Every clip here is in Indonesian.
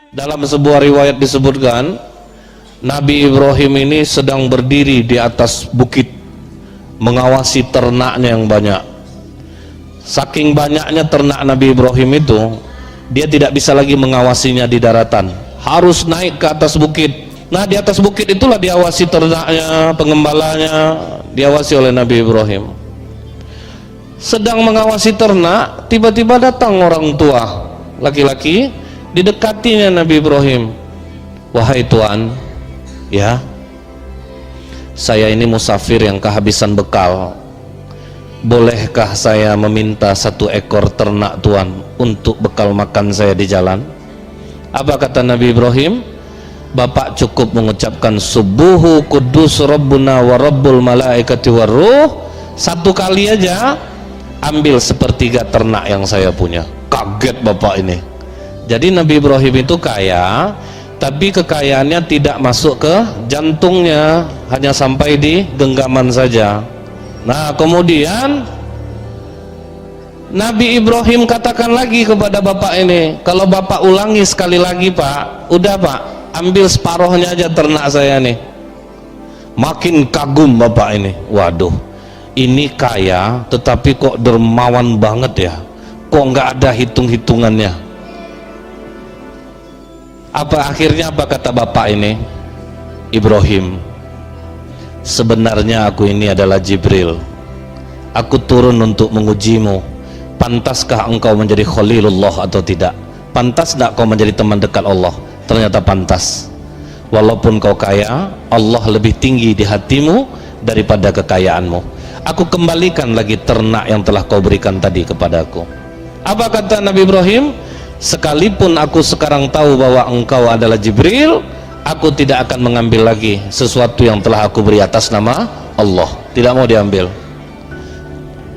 Dalam sebuah riwayat disebutkan Nabi Ibrahim ini sedang berdiri di atas bukit mengawasi ternaknya yang banyak. Saking banyaknya ternak Nabi Ibrahim itu, dia tidak bisa lagi mengawasinya di daratan, harus naik ke atas bukit. Nah, di atas bukit itulah diawasi ternaknya, pengembalanya diawasi oleh Nabi Ibrahim. Sedang mengawasi ternak, tiba-tiba datang orang tua laki-laki, didekatinya Nabi Ibrahim. Wahai Tuan, ya, saya ini musafir yang kehabisan bekal. Bolehkah saya meminta 1 ekor ternak Tuan untuk bekal makan saya di jalan? Apa kata Nabi Ibrahim? Bapak cukup mengucapkan subuhu kudus rabbuna wa rabbul malaikati waruh 1 kali aja, ambil 1/3 ternak yang saya punya. Kaget bapak ini. Jadi Nabi Ibrahim itu kaya, tapi kekayaannya tidak masuk ke jantungnya, hanya sampai di genggaman saja. Nah, kemudian Nabi Ibrahim katakan lagi kepada bapak ini, kalau bapak ulangi sekali lagi Pak, udah Pak, ambil separuhnya aja ternak saya nih. Makin kagum bapak ini. Waduh, ini kaya tetapi kok dermawan banget ya, kok nggak ada hitung-hitungannya. Apa akhirnya, apa kata bapak ini? Ibrahim, sebenarnya aku ini adalah Jibril. Aku turun untuk mengujimu. Pantaskah engkau menjadi Khalilullah atau tidak? Pantas tidak kau menjadi teman dekat Allah? Ternyata pantas. Walaupun kau kaya, Allah lebih tinggi di hatimu daripada kekayaanmu. Aku kembalikan lagi ternak yang telah kau berikan tadi kepadaku. Apa kata Nabi Ibrahim? Sekalipun aku sekarang tahu bahwa engkau adalah Jibril, aku tidak akan mengambil lagi sesuatu yang telah aku beri atas nama Allah. Tidak mau diambil.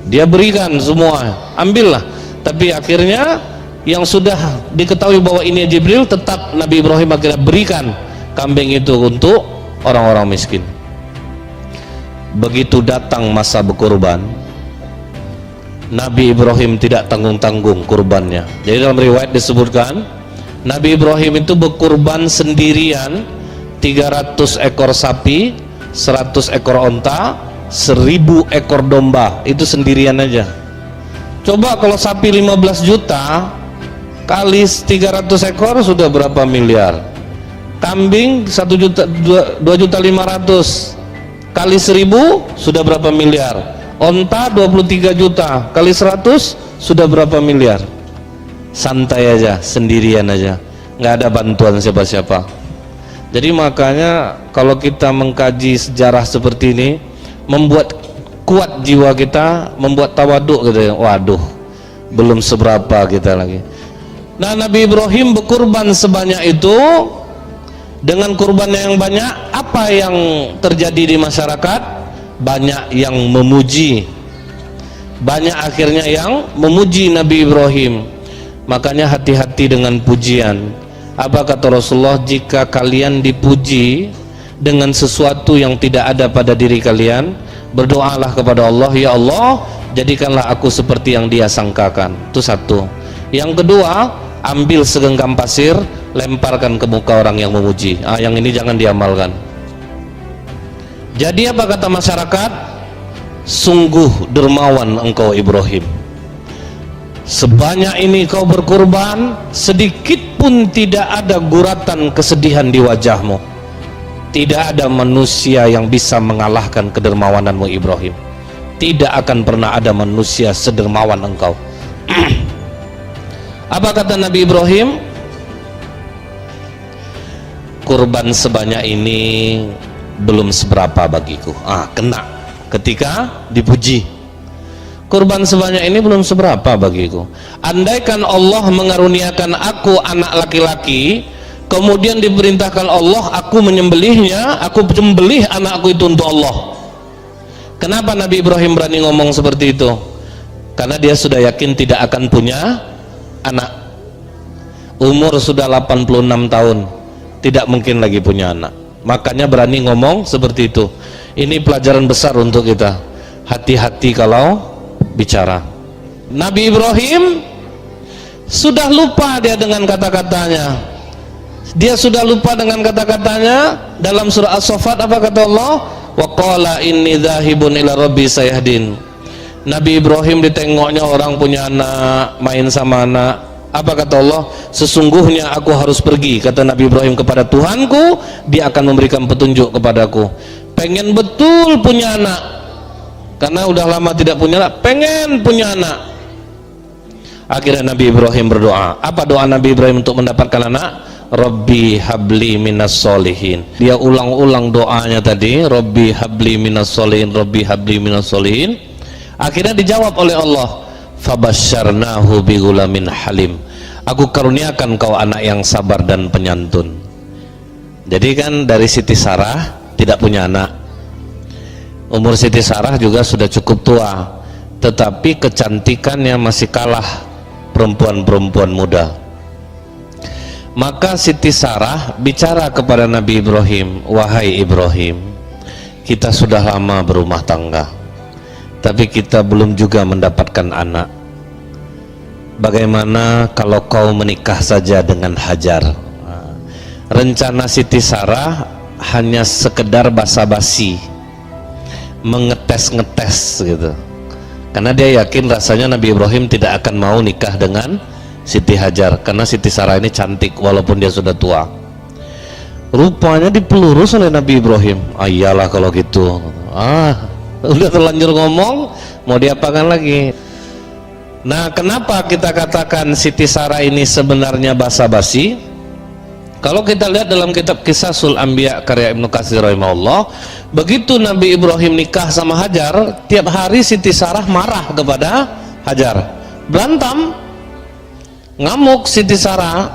Dia berikan semua, ambillah. Tapi akhirnya yang sudah diketahui bahwa ini Jibril, tetap Nabi Ibrahim akhirnya berikan kambing itu untuk orang-orang miskin. Begitu datang masa berkurban, Nabi Ibrahim tidak tanggung-tanggung kurbannya. Jadi dalam riwayat disebutkan Nabi Ibrahim itu berkurban sendirian 300 ekor sapi, 100 ekor onta, 1000 ekor domba. Itu sendirian aja. Coba kalau sapi 15 juta kali 300 ekor sudah berapa miliar? Kambing 1 juta, 2.500.000 kali 1000 sudah berapa miliar? Onta 23 juta kali 100 sudah berapa miliar? Santai aja, sendirian aja, nggak ada bantuan siapa-siapa. Jadi makanya kalau kita mengkaji sejarah seperti ini, membuat kuat jiwa kita, membuat tawaduk gitu. Waduh, belum seberapa kita lagi. Nah, Nabi Ibrahim berkurban sebanyak itu, dengan kurbannya yang banyak, apa yang terjadi di masyarakat? Banyak yang memuji, banyak akhirnya yang memuji Nabi Ibrahim. Makanya hati-hati dengan pujian. Apa kata Rasulullah? Jika kalian dipuji dengan sesuatu yang tidak ada pada diri kalian, berdoalah kepada Allah, ya Allah, jadikanlah aku seperti yang Dia sangkakan. Itu satu. Yang kedua, ambil segenggam pasir, lemparkan ke muka orang yang memuji. Yang ini jangan diamalkan. Jadi apa kata masyarakat? Sungguh dermawan engkau Ibrahim. Sebanyak ini kau berkurban, sedikit pun tidak ada guratan kesedihan di wajahmu. Tidak ada manusia yang bisa mengalahkan kedermawananmu Ibrahim. Tidak akan pernah ada manusia sedermawan engkau. Apa kata Nabi Ibrahim? Kurban sebanyak ini belum seberapa bagiku. Kena ketika dipuji. Kurban sebanyak ini belum seberapa bagiku. Andaikan Allah mengaruniakan aku anak laki-laki, kemudian diperintahkan Allah aku menyembelihnya, aku menyembelih anakku itu untuk Allah. Kenapa Nabi Ibrahim berani ngomong seperti itu? Karena dia sudah yakin tidak akan punya anak. Umur sudah 86 tahun, tidak mungkin lagi punya anak. Makanya berani ngomong seperti itu. Ini pelajaran besar untuk kita. Hati-hati kalau bicara. Nabi Ibrahim sudah lupa dia dengan kata-katanya. Dia sudah lupa dengan kata-katanya. Dalam surah As-Saffat apa kata Allah? Wa qala inni dzahibun ila rabbi sayahdin. Nabi Ibrahim ditengoknya orang punya anak, main sama anak. Apa kata Allah? Sesungguhnya aku harus pergi, kata Nabi Ibrahim, kepada Tuhanku, dia akan memberikan petunjuk kepadaku. Pengen betul punya anak, karena udah lama tidak punya anak, pengen punya anak. Akhirnya Nabi Ibrahim berdoa. Apa doa Nabi Ibrahim untuk mendapatkan anak? Rabbi habli minas solihin. Dia ulang-ulang doanya tadi, Rabbi habli minas solihin, Rabbi habli minas solihin. Akhirnya dijawab oleh Allah, fabasyarnahu bigulamin halim. Aku karuniakan kau anak yang sabar dan penyantun. Jadi kan dari Siti Sarah tidak punya anak. Umur Siti Sarah juga sudah cukup tua, tetapi kecantikannya masih kalah perempuan-perempuan muda. Maka Siti Sarah bicara kepada Nabi Ibrahim, wahai Ibrahim, kita sudah lama berumah tangga, tapi kita belum juga mendapatkan anak. Bagaimana kalau kau menikah saja dengan Hajar? Rencana Siti Sarah hanya sekedar basa-basi, mengetes-ngetes gitu, karena dia yakin rasanya Nabi Ibrahim tidak akan mau nikah dengan Siti Hajar, karena Siti Sarah ini cantik walaupun dia sudah tua. Rupanya dipelurus oleh Nabi Ibrahim. Iyalah kalau gitu, udah terlanjur ngomong, mau diapakan lagi. Nah, kenapa kita katakan Siti Sarah ini sebenarnya basa-basi? Kalau kita lihat dalam kitab Qisasul Anbiya karya Ibnu Katsir rahimahullah, begitu Nabi Ibrahim nikah sama Hajar, tiap hari Siti Sarah marah kepada Hajar, berantem, ngamuk Siti Sarah.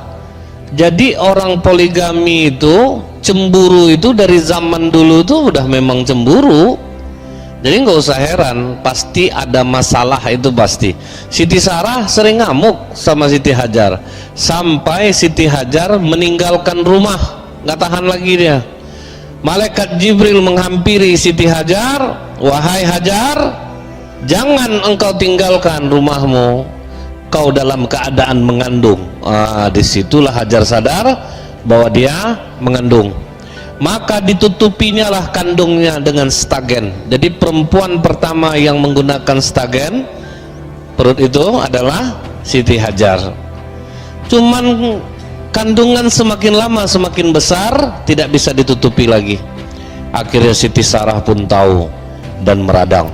Jadi orang poligami itu, cemburu itu dari zaman dulu tuh udah memang cemburu. Jadi nggak usah heran, pasti ada masalah itu pasti. Siti Sarah sering ngamuk sama Siti Hajar, sampai Siti Hajar meninggalkan rumah, nggak tahan lagi dia. Malaikat Jibril menghampiri Siti Hajar, wahai Hajar, jangan engkau tinggalkan rumahmu, kau dalam keadaan mengandung. Disitulah Hajar sadar bahwa dia mengandung. Maka ditutupinya lah kandungnya dengan stagen. Jadi perempuan pertama yang menggunakan stagen perut itu adalah Siti Hajar. Cuman kandungan semakin lama semakin besar, tidak bisa ditutupi lagi. Akhirnya Siti Sarah pun tahu dan meradang.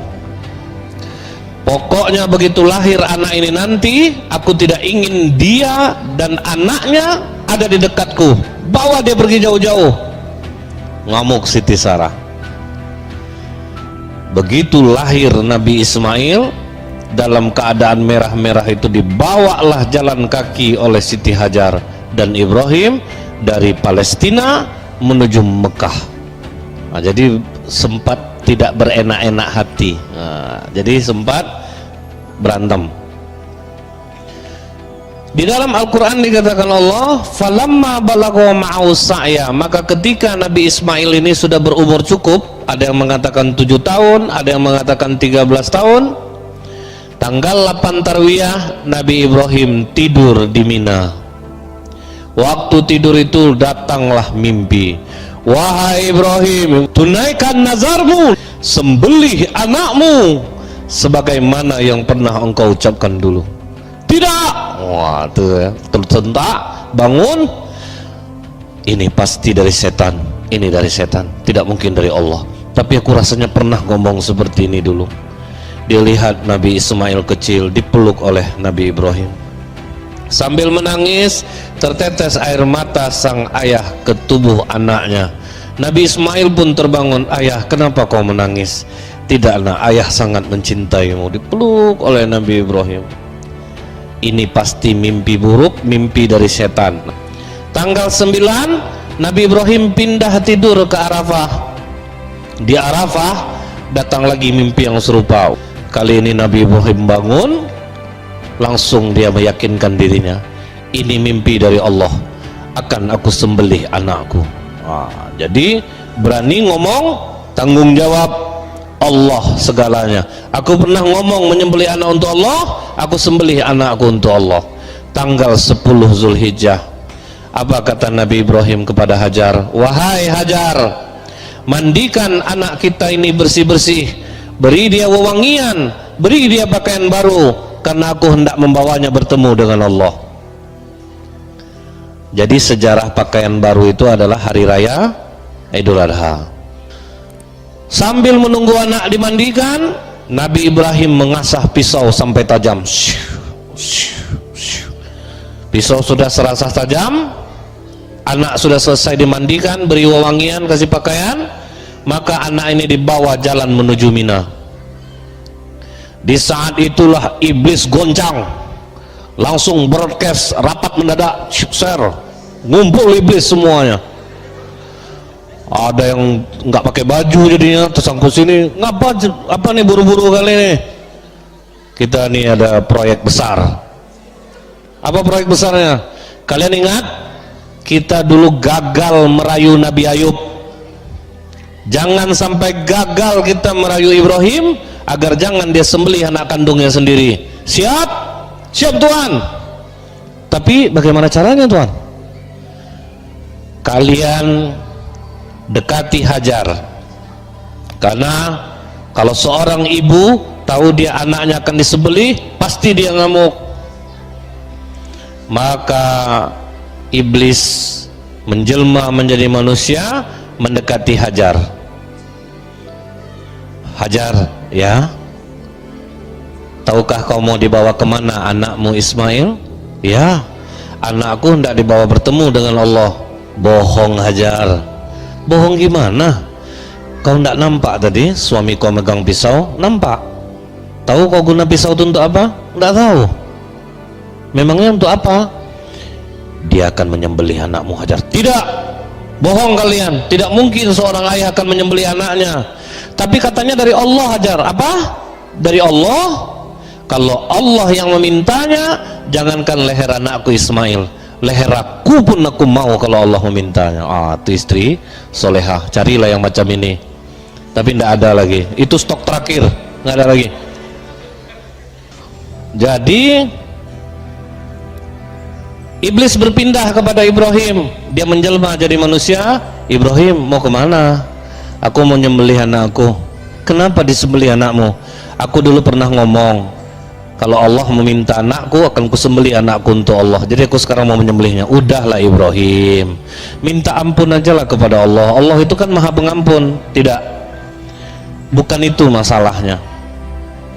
Pokoknya begitu lahir anak ini nanti, aku tidak ingin dia dan anaknya ada di dekatku, bawa dia pergi jauh-jauh. Ngamuk Siti Sarah. Begitu lahir Nabi Ismail, dalam keadaan merah-merah itu dibawalah jalan kaki oleh Siti Hajar dan Ibrahim dari Palestina menuju Mekah. Jadi sempat tidak berenak-enak hati. Jadi sempat berantem. Di dalam Al-Quran dikatakan Allah, falamma balagha ma'u sa'ya, maka ketika Nabi Ismail ini sudah berumur cukup, ada yang mengatakan 7 tahun, ada yang mengatakan 13 tahun, tanggal 8 Tarwiyah Nabi Ibrahim tidur di Mina. Waktu tidur itu datanglah mimpi, wahai Ibrahim, tunaikan nazarmu, sembelih anakmu sebagaimana yang pernah engkau ucapkan dulu. Tidak. Wah, tuh ya, tersentak, bangun. Ini pasti dari setan, ini dari setan, tidak mungkin dari Allah. Tapi aku rasanya pernah ngomong seperti ini dulu. Dilihat Nabi Ismail kecil dipeluk oleh Nabi Ibrahim, sambil menangis tertetes air mata sang ayah ke tubuh anaknya. Nabi Ismail pun terbangun, ayah kenapa kau menangis? Tidak nak, ayah sangat mencintaimu. Dipeluk oleh Nabi Ibrahim. Ini pasti mimpi buruk, mimpi dari setan. Tanggal 9 Nabi Ibrahim pindah tidur ke Arafah. Di Arafah datang lagi mimpi yang serupa. Kali ini Nabi Ibrahim bangun, langsung dia meyakinkan dirinya, ini mimpi dari Allah, akan aku sembelih anakku. Jadi berani ngomong, tanggung jawab Allah segalanya. Aku pernah ngomong menyembelih anak untuk Allah, aku sembelih anakku untuk Allah. Tanggal 10 Zulhijjah Apa kata Nabi Ibrahim kepada Hajar? Wahai Hajar, mandikan anak kita ini bersih-bersih, beri dia wewangian, beri dia pakaian baru, karena aku hendak membawanya bertemu dengan Allah. Jadi sejarah pakaian baru itu adalah hari raya Idul Adha. Sambil menunggu anak dimandikan, Nabi Ibrahim mengasah pisau sampai tajam. Pisau sudah serasa tajam, anak sudah selesai dimandikan, beri wewangian, kasih pakaian, maka anak ini dibawa jalan menuju Mina. Di saat itulah iblis goncang, langsung broadcast rapat mendadak, share, ngumpul iblis semuanya. Ada yang nggak pakai baju jadinya tersangkut sini, apa nih buru-buru kali ini? Kita nih ada proyek besar. Apa proyek besarnya? Kalian ingat? Kita dulu gagal merayu Nabi Ayub. Jangan sampai gagal kita merayu Ibrahim, agar jangan dia sembelih anak kandungnya sendiri. Siap? Siap Tuhan. Tapi bagaimana caranya Tuhan? Kalian dekati Hajar, karena kalau seorang ibu tahu dia anaknya akan disembelih, pasti dia ngamuk. Maka iblis menjelma menjadi manusia, mendekati Hajar. Hajar, ya, tahukah kau mau dibawa kemana anakmu Ismail? Ya, anakku hendak dibawa bertemu dengan Allah. Bohong Hajar. Bohong gimana? Kau tidak nampak tadi suami kau megang pisau? Nampak. Tahu kau guna pisau itu untuk apa? Tidak tahu. Memangnya untuk apa? Dia akan menyembelih anakmu Hajar. Tidak. Bohong kalian. Tidak mungkin seorang ayah akan menyembelih anaknya. Tapi katanya dari Allah Hajar. Apa? Dari Allah? Kalau Allah yang memintanya, jangankan leher anakku Ismail, leher aku pun aku mau kalau Allah memintanya. Itu istri solehah, carilah yang macam ini. Tapi tidak ada lagi, itu stok terakhir, nggak ada lagi. Jadi iblis berpindah kepada Ibrahim, dia menjelma jadi manusia. Ibrahim, mau kemana? Aku mau nyembelih anakku. Kenapa disembelih anakmu? Aku dulu pernah ngomong, kalau Allah meminta anakku, akan kusembelih anakku untuk Allah. Jadi aku sekarang mau menyembelihnya. Udahlah Ibrahim, minta ampun aja lah kepada Allah. Allah itu kan maha pengampun. Tidak, bukan itu masalahnya.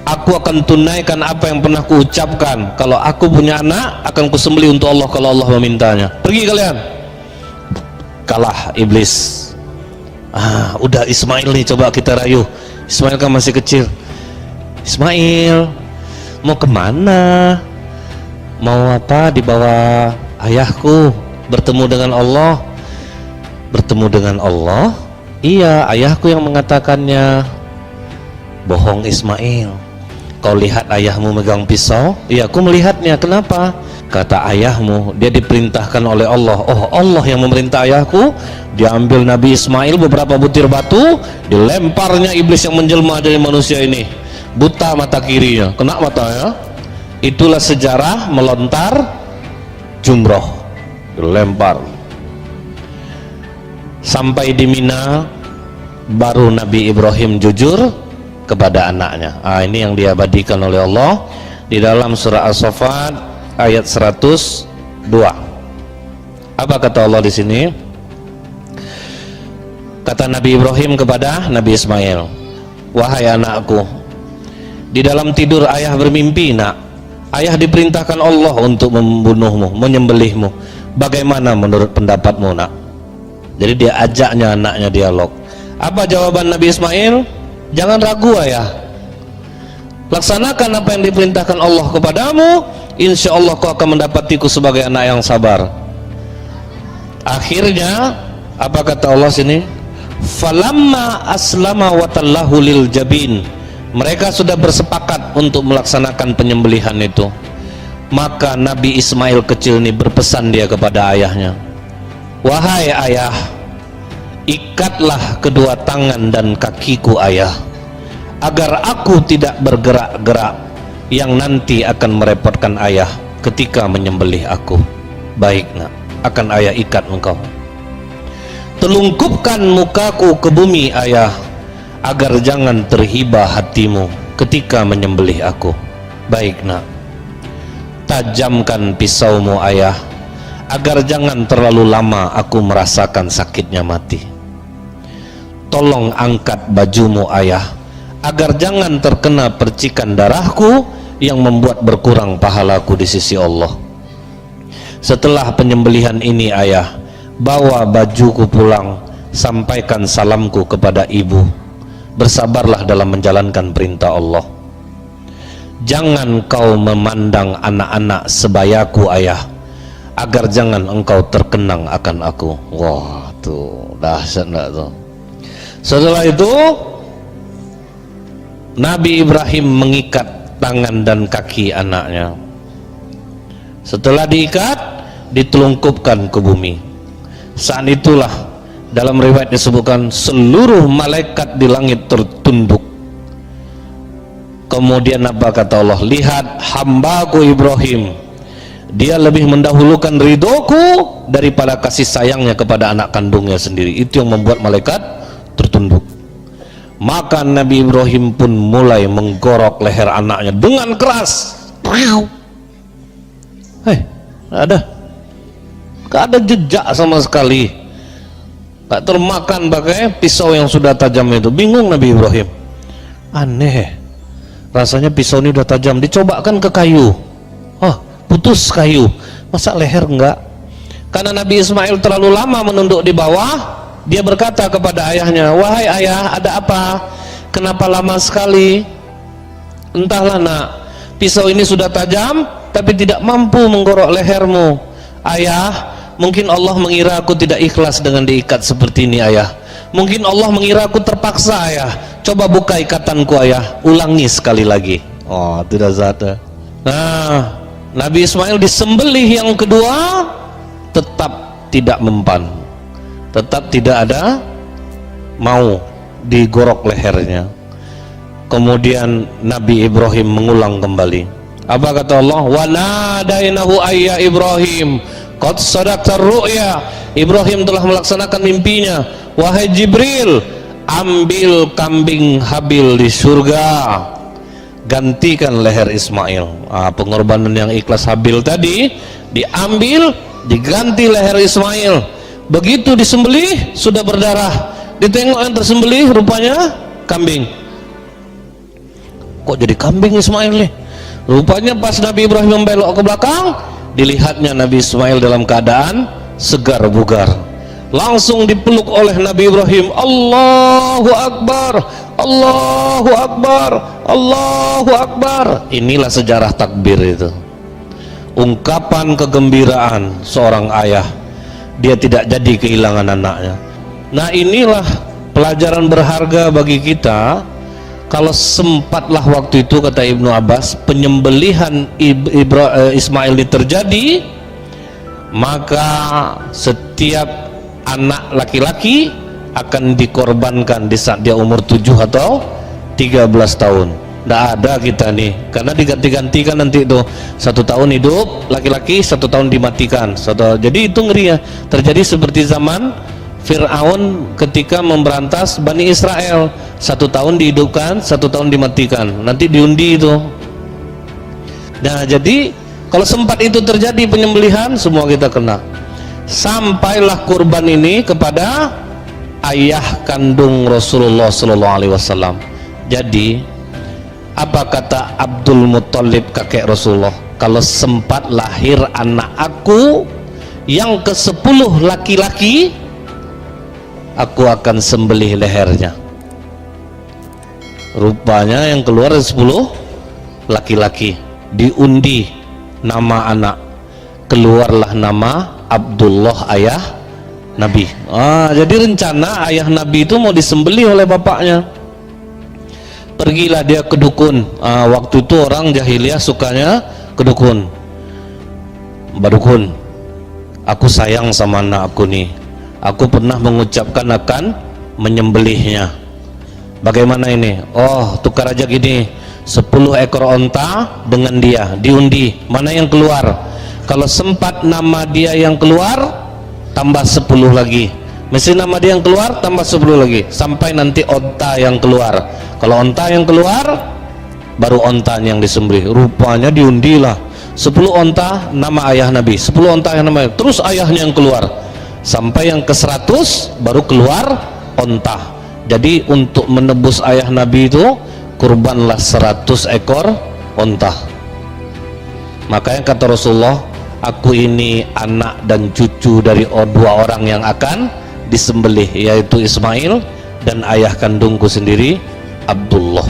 Aku akan tunaikan apa yang pernah kuucapkan. Kalau aku punya anak, akan kusembelih untuk Allah kalau Allah memintanya. Pergi kalian. Kalah iblis. Udah Ismail nih, coba kita rayu. Ismail kan masih kecil. Ismail, mau kemana? Mau apa? Dibawa ayahku bertemu dengan Allah. Bertemu dengan Allah? Iya, ayahku yang mengatakannya. Bohong Ismail. Kau lihat ayahmu megang pisau? Iya, aku melihatnya. Kenapa? Kata ayahmu, dia diperintahkan oleh Allah. Oh, Allah yang memerintah ayahku. Dia ambil Nabi Ismail beberapa butir batu, dilemparnya iblis yang menjelma dari manusia ini. Buta mata kirinya, kena matanya. Itulah sejarah melontar jumroh, dilempar. Sampai di Mina, baru Nabi Ibrahim jujur kepada anaknya. Ini yang diabadikan oleh Allah di dalam surah As-Saffat ayat 102. Apa kata Allah di sini? Kata Nabi Ibrahim kepada Nabi Ismail, wahai anakku, di dalam tidur ayah bermimpi, nak. Ayah diperintahkan Allah untuk membunuhmu, menyembelihmu. Bagaimana menurut pendapatmu, nak? Jadi dia ajaknya anaknya dialog. Apa jawaban Nabi Ismail? Jangan ragu ayah. Laksanakan apa yang diperintahkan Allah kepadamu. Insya Allah kau akan mendapatiku sebagai anak yang sabar. Akhirnya apa kata Allah sini? Falamma aslama wa tallahu lil jabin. Mereka sudah bersepakat untuk melaksanakan penyembelihan itu. Maka Nabi Ismail kecil ini berpesan dia kepada ayahnya, wahai ayah, ikatlah kedua tangan dan kakiku ayah, agar aku tidak bergerak-gerak yang nanti akan merepotkan ayah ketika menyembelih aku. Baik nak. akan ayah ikat engkau. Telungkupkan mukaku ke bumi ayah, agar jangan terhibah hatimu ketika menyembelih aku. Baik nak, tajamkan pisaumu ayah, agar jangan terlalu lama aku merasakan sakitnya mati. Tolong angkat bajumu ayah, agar jangan terkena percikan darahku yang membuat berkurang pahalaku di sisi Allah. Setelah penyembelihan ini ayah, bawa bajuku pulang, sampaikan salamku kepada ibu. Bersabarlah dalam menjalankan perintah Allah. Jangan kau memandang anak-anak sebayaku ayah, agar jangan engkau terkenang akan aku. Wah, tuh dahsyat enggak tuh. Setelah itu Nabi Ibrahim mengikat tangan dan kaki anaknya. Setelah diikat, ditelungkupkan ke bumi. Saat itulah dalam riwayat disebutkan seluruh malaikat di langit tertunduk. Kemudian apa kata Allah? Lihat hambaku Ibrahim, dia lebih mendahulukan ridhoku daripada kasih sayangnya kepada anak kandungnya sendiri. Itu yang membuat malaikat tertunduk. Maka Nabi Ibrahim pun mulai menggorok leher anaknya dengan keras. Gak ada jejak sama sekali, gak termakan pakai pisau yang sudah tajam itu. Bingung Nabi Ibrahim, aneh, rasanya pisau ini udah tajam, dicobakan ke kayu, putus kayu, masa leher enggak? Karena Nabi Ismail terlalu lama menunduk di bawah, dia berkata kepada ayahnya, wahai ayah, ada apa? Kenapa lama sekali? Entahlah nak, pisau ini sudah tajam tapi tidak mampu menggorok lehermu. Ayah, mungkin Allah mengira aku tidak ikhlas dengan diikat seperti ini ayah. Mungkin Allah mengira aku terpaksa ayah. Coba buka ikatanku ayah, ulangi sekali lagi. Oh, tidak zat. Nah, Nabi Ismail disembelih yang kedua, tetap tidak mempan, tetap tidak ada mau digorok lehernya. Kemudian Nabi Ibrahim mengulang kembali. Apa kata Allah? Wa nadainahu ayya Ibrahim qad sadaqta ru'ya. Ibrahim telah melaksanakan mimpinya. Wahai Jibril, ambil kambing Habil di surga, gantikan leher Ismail. Pengorbanan yang ikhlas Habil tadi diambil, diganti leher Ismail. Begitu disembelih sudah berdarah, ditengok yang tersembelih rupanya kambing. Kok jadi kambing Ismail nih? Rupanya pas Nabi Ibrahim membelok ke belakang, dilihatnya Nabi Ismail dalam keadaan segar bugar. Langsung dipeluk oleh Nabi Ibrahim. Allahu Akbar, Allahu Akbar, Allahu Akbar. Inilah sejarah takbir itu, ungkapan kegembiraan seorang ayah, dia tidak jadi kehilangan anaknya. Nah, inilah pelajaran berharga bagi kita. Kalau sempatlah waktu itu, kata Ibnu Abbas, penyembelihan Ismail ini terjadi, maka setiap anak laki-laki akan dikorbankan di saat dia umur 7 atau 13 tahun. Tidak ada kita nih, karena diganti-gantikan nanti itu 1 tahun hidup laki-laki, 1 tahun dimatikan. Jadi itu ngeri ya, terjadi seperti zaman Fir'aun ketika memberantas Bani Israel, 1 tahun dihidupkan, 1 tahun dimatikan, nanti diundi itu. Nah, jadi kalau sempat itu terjadi penyembelihan, semua kita kena. Sampailah kurban ini kepada ayah kandung Rasulullah SAW. Jadi apa kata Abdul Muttalib, kakek Rasulullah? Kalau sempat lahir anak aku yang ke-10 laki-laki, aku akan sembelih lehernya. Rupanya yang keluar 10 laki-laki, diundi nama anak, keluarlah nama Abdullah ayah Nabi. Jadi rencana ayah Nabi itu mau disembelih oleh bapaknya. Pergilah dia ke dukun. Waktu itu orang jahiliyah sukanya ke dukun. Mbak dukun, aku sayang sama anak aku nih, aku pernah mengucapkan akan menyembelihnya. Bagaimana ini? Oh, tukar aja gini, 10 ekor onta dengan dia, diundi, mana yang keluar? Kalau sempat nama dia yang keluar, tambah 10 lagi. Mesti nama dia yang keluar, tambah 10 lagi, sampai nanti onta yang keluar. Kalau onta yang keluar, baru onta yang disembelih. Rupanya diundilah 10 onta nama ayah Nabi, 10 onta yang nama, terus ayahnya yang keluar, sampai yang ke 100 baru keluar onta. Jadi untuk menebus ayah Nabi itu kurbanlah 100 ekor onta. Makanya kata Rasulullah, aku ini anak dan cucu dari dua orang yang akan disembelih, yaitu Ismail dan ayah kandungku sendiri Abdullah.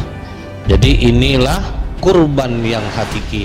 Jadi inilah kurban yang hakiki.